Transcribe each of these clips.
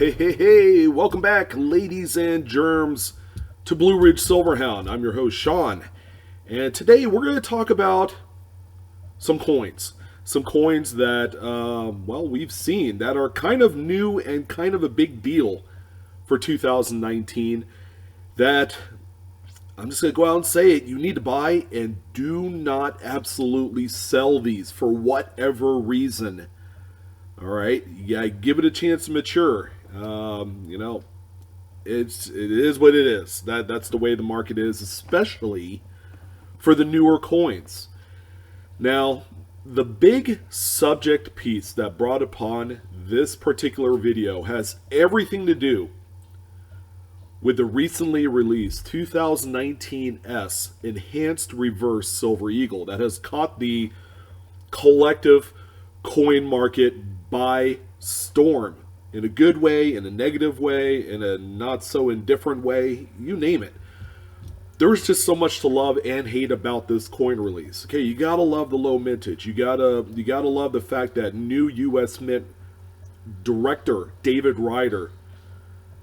Hey, welcome back, ladies and germs, to Blue Ridge Silverhound. I'm your host, Sean, and today we're going to talk about some coins. Some coins that, we've seen that are kind of new and kind of a big deal for 2019 that I'm just going to go out and say it. You need to buy and do not absolutely sell these for whatever reason. All right, yeah, give it a chance to mature. It is what it is. That's the way the market is, especially for the newer coins. Now, the big subject piece that brought upon this particular video has everything to do with the recently released 2019 S Enhanced Reverse Silver Eagle that has caught the collective coin market by storm. In a good way, in a negative way, in a not so indifferent way, you name it. There's just so much to love and hate about this coin release. Okay, you gotta love the low mintage. You gotta love the fact that new U.S. Mint director David Ryder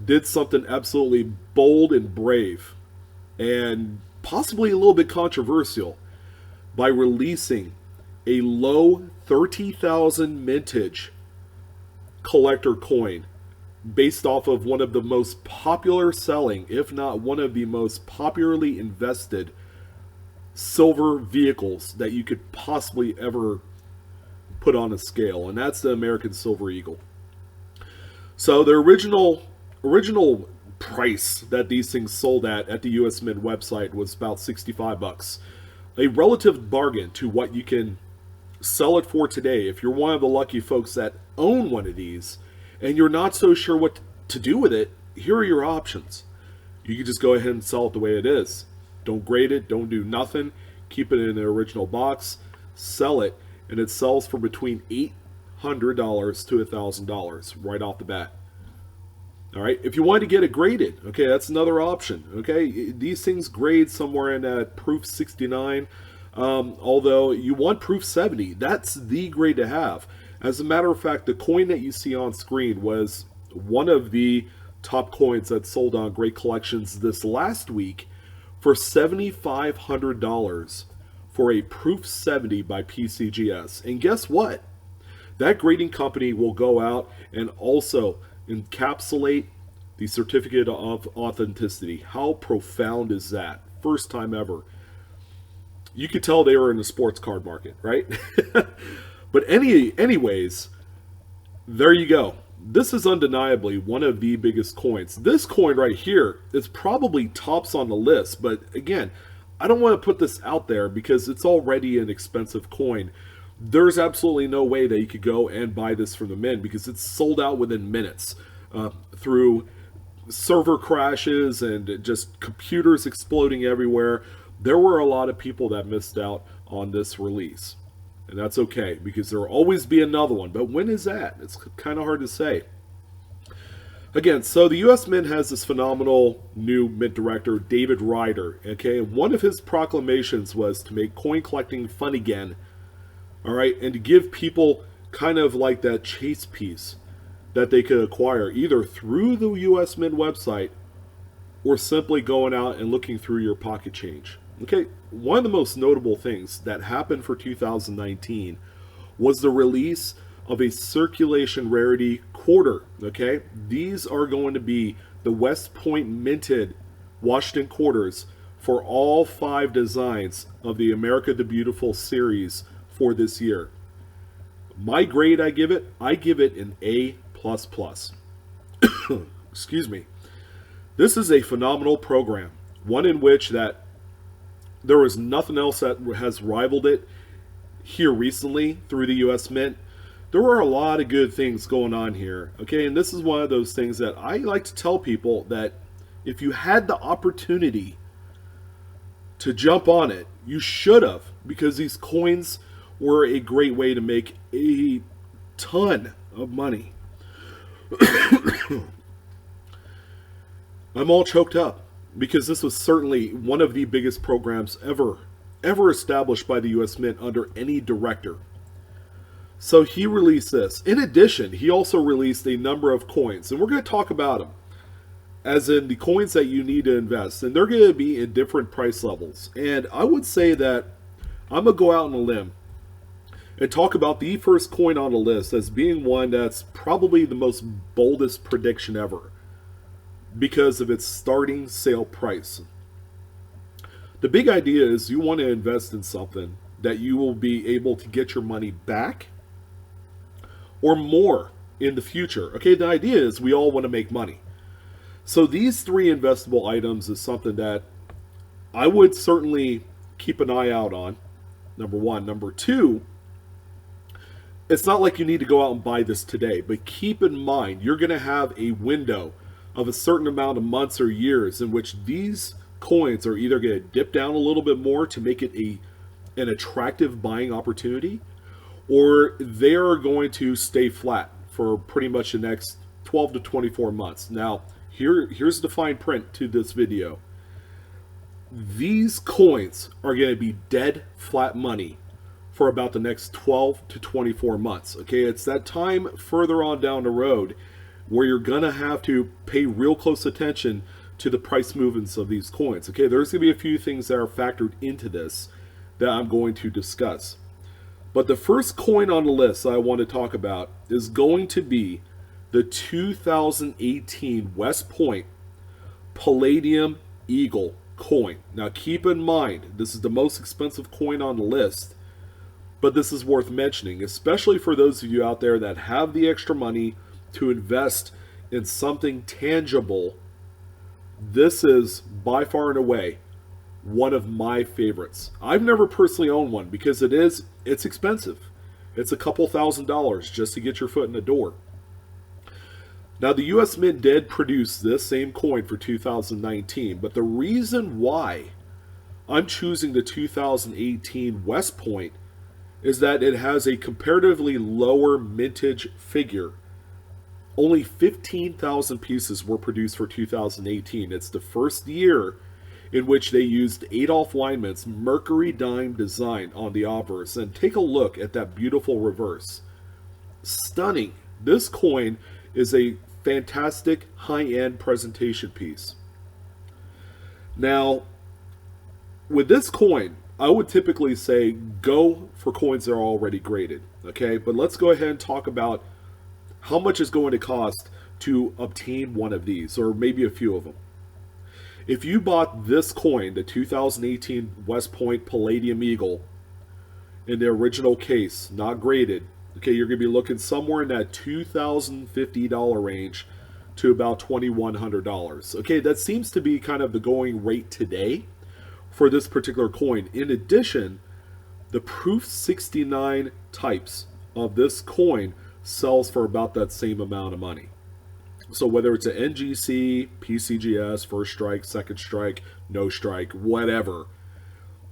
did something absolutely bold and brave, and possibly a little bit controversial, by releasing a low 30,000 mintage collector coin based off of one of the most popular selling, if not one of the most popularly invested silver vehicles that you could possibly ever put on a scale, and that's the American Silver Eagle. So the original price that these things sold at the US Mint website was about $65, a relative bargain to what you can sell it for today. If you're one of the lucky folks that own one of these and you're not so sure what to do with it, here are your options. You can just go ahead and sell it the way it is. Don't grade it, don't do nothing, keep it in the original box, sell it, and it sells for between $800 to $1,000 right off the bat. All right, if you want to get it graded, okay, that's another option. Okay, these things grade somewhere in that proof 69. Although you want proof 70, that's the grade to have. As a matter of fact, the coin that you see on screen was one of the top coins that sold on Great Collections this last week for $7,500 for a proof 70 by PCGS. And guess what? That grading company will go out and also encapsulate the certificate of authenticity. How profound is that? First time ever. You could tell they were in the sports card market, right? But anyways, there you go. This is undeniably one of the biggest coins. This coin right here is probably tops on the list. But again, I don't want to put this out there because it's already an expensive coin. There's absolutely no way that you could go and buy this from the Mint because it's sold out within minutes through server crashes and just computers exploding everywhere. There were a lot of people that missed out on this release. And that's okay, because there will always be another one. But when is that? It's kind of hard to say. Again, so the U.S. Mint has this phenomenal new Mint director, David Ryder. Okay, and one of his proclamations was to make coin collecting fun again. All right, and to give people kind of like that chase piece that they could acquire either through the U.S. Mint website or simply going out and looking through your pocket change. Okay, one of the most notable things that happened for 2019 was the release of a circulation rarity quarter. Okay, these are going to be the West Point minted Washington quarters for all 5 designs of the America the Beautiful series for this year. My grade I give it an A++. Excuse me. This is a phenomenal program, one in which that there is nothing else that has rivaled it here recently through the U.S. Mint. There are a lot of good things going on here, okay? And this is one of those things that I like to tell people that if you had the opportunity to jump on it, you should have, because these coins were a great way to make a ton of money. I'm all choked up because this was certainly one of the biggest programs ever established by the U.S. Mint under any director. So he released this. In addition, he also released a number of coins, and we're going to talk about them, as in the coins that you need to invest, and they're going to be in different price levels. And I would say that I'm going to go out on a limb and talk about the first coin on the list as being one that's probably the most boldest prediction ever because of its starting sale price. The big idea is you want to invest in something that you will be able to get your money back or more in the future. Okay, the idea is we all want to make money. So these three investable items is something that I would certainly keep an eye out on. Number one. Number two, it's not like you need to go out and buy this today, but keep in mind you're going to have a window of a certain amount of months or years in which these coins are either going to dip down a little bit more to make it an attractive buying opportunity, or they are going to stay flat for pretty much the next 12 to 24 months. Now, here's the fine print to this video. These coins are going to be dead flat money for about the next 12 to 24 months. Okay, it's that time further on down the road where you're going to have to pay real close attention to the price movements of these coins. Okay, there's going to be a few things that are factored into this that I'm going to discuss. But the first coin on the list I want to talk about is going to be the 2018 West Point Palladium Eagle coin. Now keep in mind, this is the most expensive coin on the list, but this is worth mentioning, especially for those of you out there that have the extra money to invest in something tangible. This is by far and away one of my favorites. I've never personally owned one because it's expensive. It's a couple $1,000s just to get your foot in the door. Now the US Mint did produce this same coin for 2019, but the reason why I'm choosing the 2018 West Point is that it has a comparatively lower mintage figure. Only 15,000 pieces were produced for 2018. It's the first year in which they used Adolf Weinmann's Mercury dime design on the obverse. And take a look at that beautiful reverse. Stunning. This coin is a fantastic high-end presentation piece. Now, with this coin, I would typically say go for coins that are already graded. Okay, but let's go ahead and talk about how much it's going to cost to obtain one of these, or maybe a few of them. If you bought this coin, the 2018 West Point Palladium Eagle, in the original case, not graded, okay, you're going to be looking somewhere in that $2,050 range to about $2,100. Okay, that seems to be kind of the going rate today for this particular coin. In addition, the Proof 69 types of this coin sells for about that same amount of money. So whether it's an NGC, PCGS, first strike, second strike, no strike, whatever,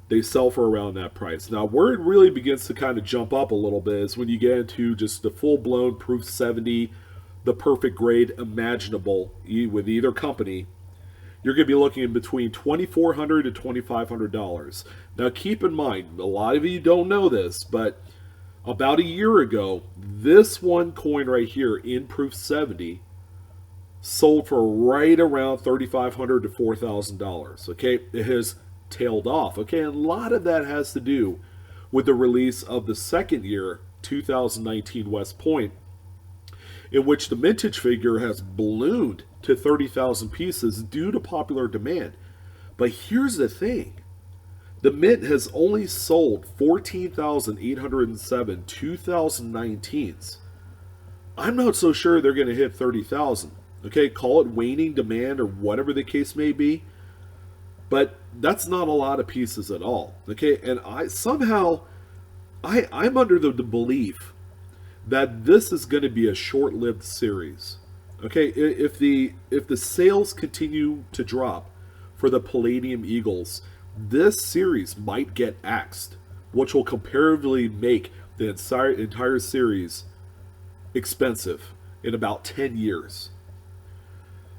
they sell for around that price. Now, where it really begins to kind of jump up a little bit is when you get into just the full-blown Proof 70, the perfect grade imaginable with either company. You're going to be looking in between $2,400 to $2,500. Now, keep in mind, a lot of you don't know this, but about a year ago, this one coin right here in Proof 70 sold for right around $3,500 to $4,000. Okay, it has tailed off. Okay, and a lot of that has to do with the release of the second year, 2019 West Point, in which the mintage figure has ballooned to 30,000 pieces due to popular demand. But here's the thing. The Mint has only sold 14,807 2019s. I'm not so sure they're going to hit 30,000. Okay, call it waning demand or whatever the case may be. But that's not a lot of pieces at all. Okay, and I'm under the belief that this is going to be a short-lived series. Okay, if the sales continue to drop for the Palladium Eagles, this series might get axed, which will comparatively make the entire series expensive in about 10 years.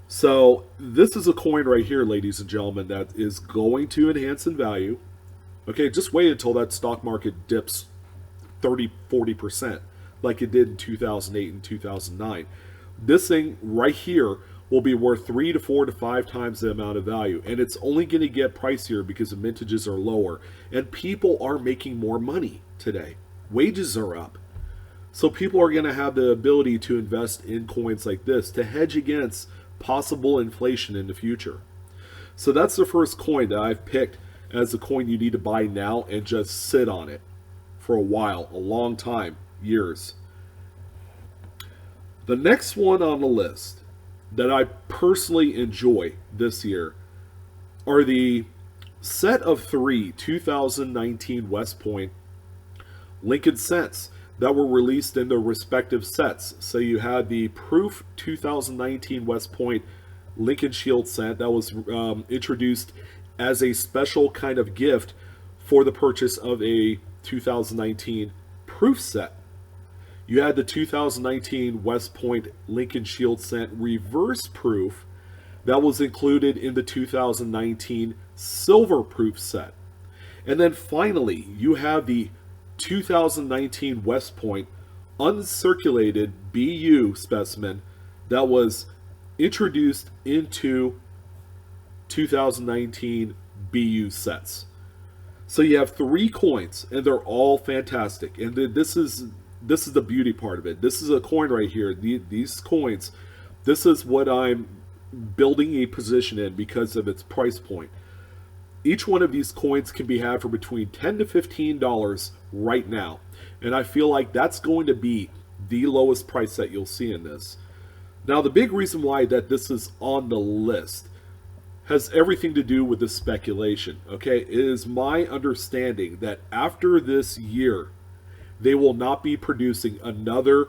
So this is a coin right here, ladies and gentlemen, that is going to enhance in value. Okay, just wait until that stock market dips 30-40%. like it did in 2008 and 2009. This thing right here will be worth 3 to 4 to 5 times the amount of value, and it's only going to get pricier because the mintages are lower, and people are making more money today. Wages are up. So people are going to have the ability to invest in coins like this to hedge against possible inflation in the future. So that's the first coin that I've picked as a coin you need to buy now and just sit on it for a while, a long time, years. The next one on the list that I personally enjoy this year are the set of 3 2019 West Point Lincoln cents that were released in their respective sets. So you had the Proof 2019 West Point Lincoln Shield cent that was introduced as a special kind of gift for the purchase of a 2019 Proof set. You had the 2019 West Point Lincoln Shield cent Reverse Proof that was included in the 2019 Silver Proof set. And then finally, you have the 2019 West Point uncirculated BU specimen that was introduced into 2019 BU sets. So you have 3 coins, and they're all fantastic. And this is the beauty part of it. This is a coin right here. These coins, this is what I'm building a position in because of its price point. Each one of these coins can be had for between $10 to $15 right now. And I feel like that's going to be the lowest price that you'll see in this. Now, the big reason why that this is on the list has everything to do with the speculation. Okay, it is my understanding that after this year, they will not be producing another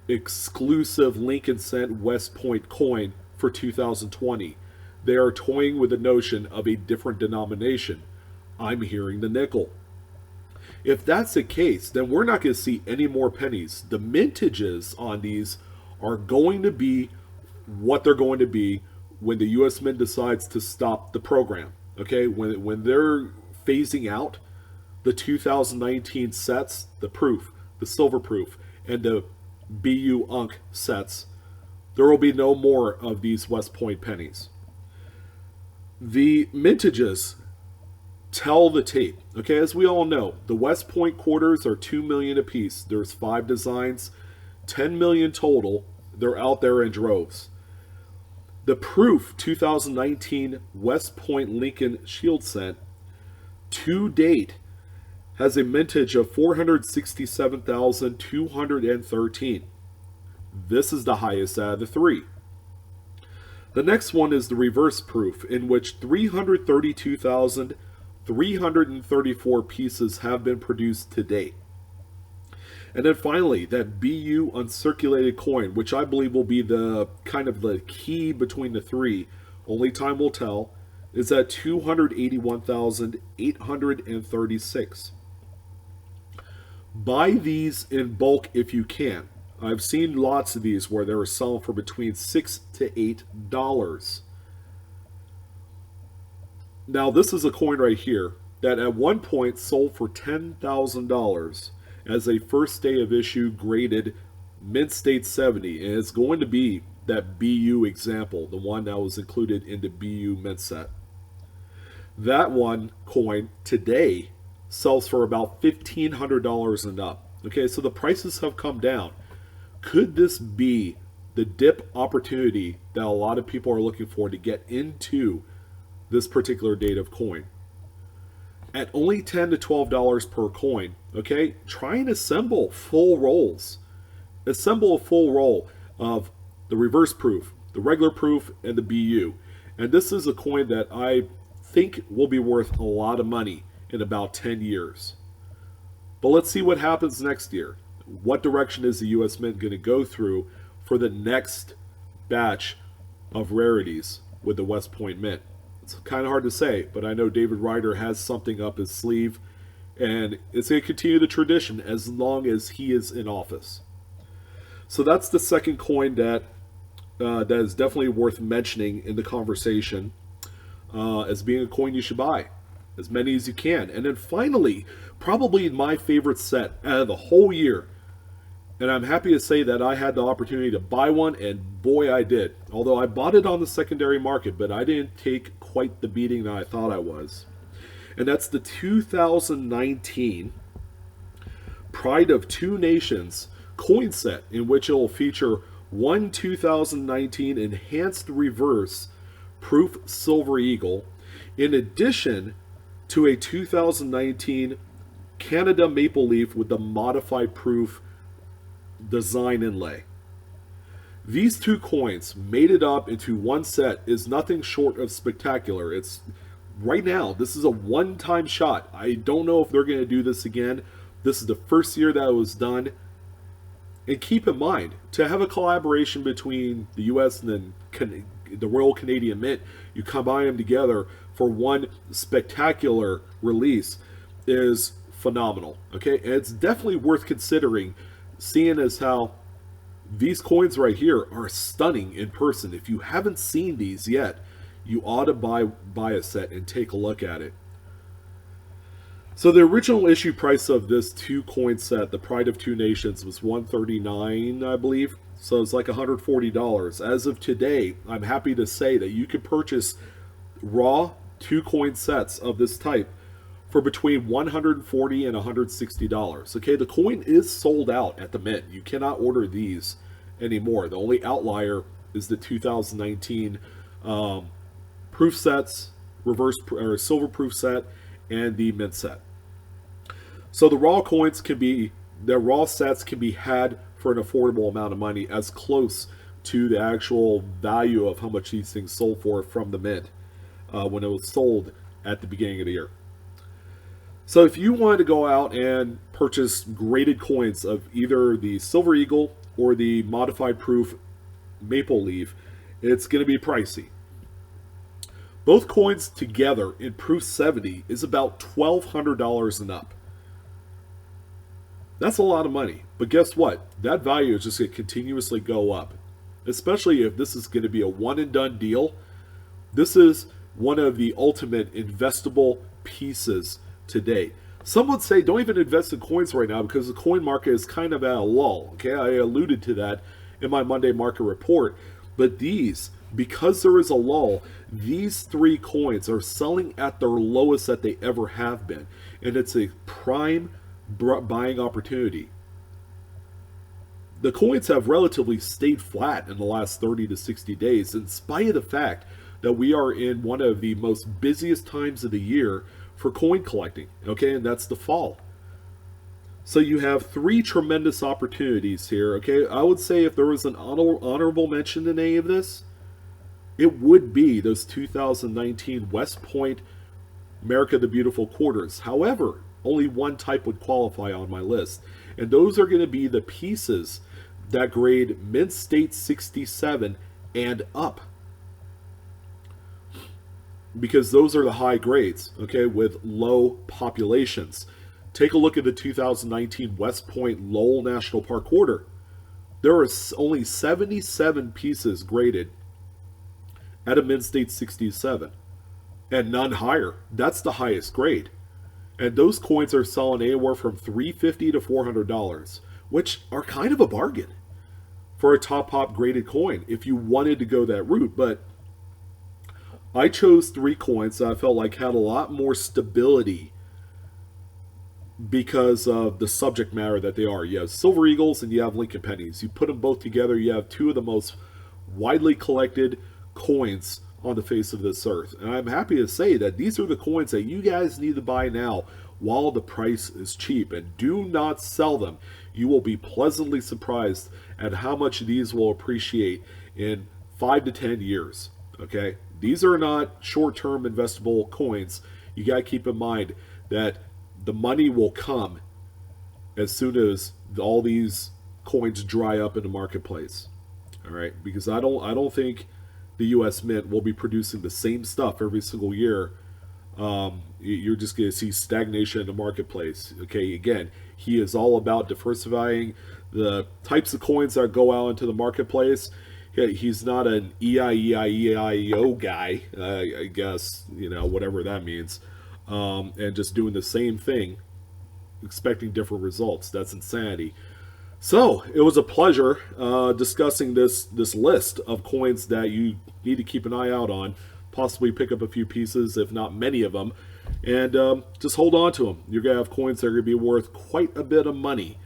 exclusive Lincoln Cent West Point coin for 2020. They are toying with the notion of a different denomination. I'm hearing the nickel. If that's the case, then we're not going to see any more pennies. The mintages on these are going to be what they're going to be when the U.S. Mint decides to stop the program. Okay, when they're phasing out the 2019 sets, the Proof, the Silver Proof, and the BU Unk sets, there will be no more of these West Point pennies. The mintages tell the tape. Okay, as we all know, the West Point quarters are $2 million apiece. There's 5 designs, 10 million total. They're out there in droves. The Proof 2019 West Point Lincoln Shield cent to date has a mintage of 467,213. This is the highest out of the 3. The next one is the Reverse Proof, in which 332,334 pieces have been produced to date. And then finally, that BU uncirculated coin, which I believe will be the kind of the key between the 3, only time will tell, is at 281,836. Buy these in bulk if you can. I've seen lots of these where they were selling for between $6 to $8. Now, this is a coin right here that at one point sold for $10,000 as a first day of issue graded Mint State 70, and it's going to be that BU example, the one that was included in the BU Mint set. That one coin today sells for about $1,500 and up. Okay, so the prices have come down. Could this be the dip opportunity that a lot of people are looking for to get into this particular date of coin? At only $10 to $12 per coin, okay, try and assemble full rolls. Assemble a full roll of the Reverse Proof, the Regular Proof, and the BU. And this is a coin that I think will be worth a lot of money in about 10 years. But let's see what happens next year. What direction is the U.S. Mint going to go through for the next batch of rarities with the West Point Mint? It's kind of hard to say, but I know David Ryder has something up his sleeve, and it's going to continue the tradition as long as he is in office. So that's the second coin that is definitely worth mentioning in the conversation as being a coin you should buy. As many as you can. And then finally, probably my favorite set out of the whole year And I'm happy to say that I had the opportunity to buy one, and boy, I did. Although I bought it on the secondary market, but I didn't take quite the beating that I thought I was. And that's the 2019 Pride of Two Nations coin set, in which it will feature one 2019 enhanced reverse proof silver eagle, in addition to a 2019 Canada maple leaf with the modified proof design inlay. These two coins made it up into one set is nothing short of spectacular. It's right now, this is a one-time shot. I don't know if they're going to do this again. This is the first year that it was done. And keep in mind, to have a collaboration between the US and the Royal Canadian Mint, you combine them together for one spectacular release is phenomenal. Okay, and it's definitely worth considering, seeing as how these coins right here are stunning in person. If you haven't seen these yet, you ought to buy a set and take a look at it. So the original issue price of this two coin set, the Pride of Two Nations, was $139, I believe. So it's like $140. As of today, I'm happy to say that you can purchase raw two coin sets of this type for between $140 and $160. Okay, the coin is sold out at the Mint. You cannot order these anymore. The only outlier is the 2019 proof sets, reverse or silver proof set, and the Mint set. So the raw coins can be, the raw sets can be had for an affordable amount of money, as close to the actual value of how much these things sold for from the Mint when it was sold at the beginning of the year. So if you wanted to go out and purchase graded coins of either the Silver Eagle or the modified proof Maple Leaf, it's going to be pricey. Both coins together in proof 70 is about $1,200 and up. That's a lot of money. But guess what? That value is just going to continuously go up. Especially if this is going to be a one and done deal. This is one of the ultimate investable pieces to date. Some would say don't even invest in coins right now because the coin market is kind of at a lull. Okay, I alluded to that in my Monday market report. But these, because there is a lull, these three coins are selling at their lowest that they ever have been. And it's a prime buying opportunity. The coins have relatively stayed flat in the last 30 to 60 days, in spite of the fact that we are in one of the most busiest times of the year for coin collecting, okay, and that's the fall. So you have three tremendous opportunities here, okay. I would say if there was an honorable mention in any of this, it would be those 2019 West Point America the Beautiful quarters. However, only one type would qualify on my list, and those are going to be the pieces that grade Mint State 67 and up, because those are the high grades, okay, with low populations. Take a look at the 2019 West Point Lowell National Park quarter. There are only 77 pieces graded at a Mint State 67 and none higher. That's the highest grade. And those coins are selling anywhere from $350 to $400, which are kind of a bargain for a top pop graded coin if you wanted to go that route. But I chose three coins that I felt like had a lot more stability because of the subject matter that they are. You have Silver Eagles and you have Lincoln Pennies. You put them both together, you have two of the most widely collected coins on the face of this earth. And I'm happy to say that these are the coins that you guys need to buy now while the price is cheap. And do not sell them. You will be pleasantly surprised at how much these will appreciate in 5 to 10 years. Okay? These are not short-term investable coins. You got to keep in mind that the money will come as soon as all these coins dry up in the marketplace. All right? Because I don't think the U.S. Mint will be producing the same stuff every single year. You're just going to see stagnation in the marketplace. Okay, again, he is all about diversifying the types of coins that go out into the marketplace. He's not an EIEIO guy, I guess, whatever that means, and just doing the same thing, expecting different results. That's insanity. So it was a pleasure discussing this list of coins that you need to keep an eye out on, possibly pick up a few pieces, if not many of them, and just hold on to them. You're gonna have coins that are gonna be worth quite a bit of money.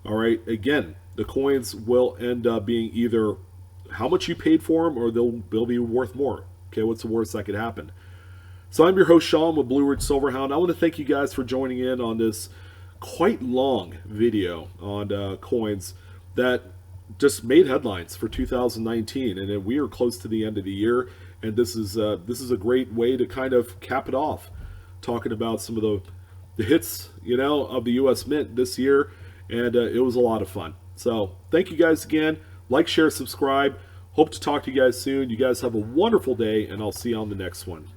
All right. Again, the coins will end up being either how much you paid for them, or they'll be worth more. Okay, what's the worst that could happen? So I'm your host Sean with Blue Ridge Silverhound. I want to thank you guys for joining in on this quite long video on coins that just made headlines for 2019, and then we are close to the end of the year, and this is a great way to kind of cap it off, talking about some of the hits, of the U.S. Mint this year, and it was a lot of fun. So thank you guys again. Like, share, subscribe. Hope to talk to you guys soon. You guys have a wonderful day, and I'll see you on the next one.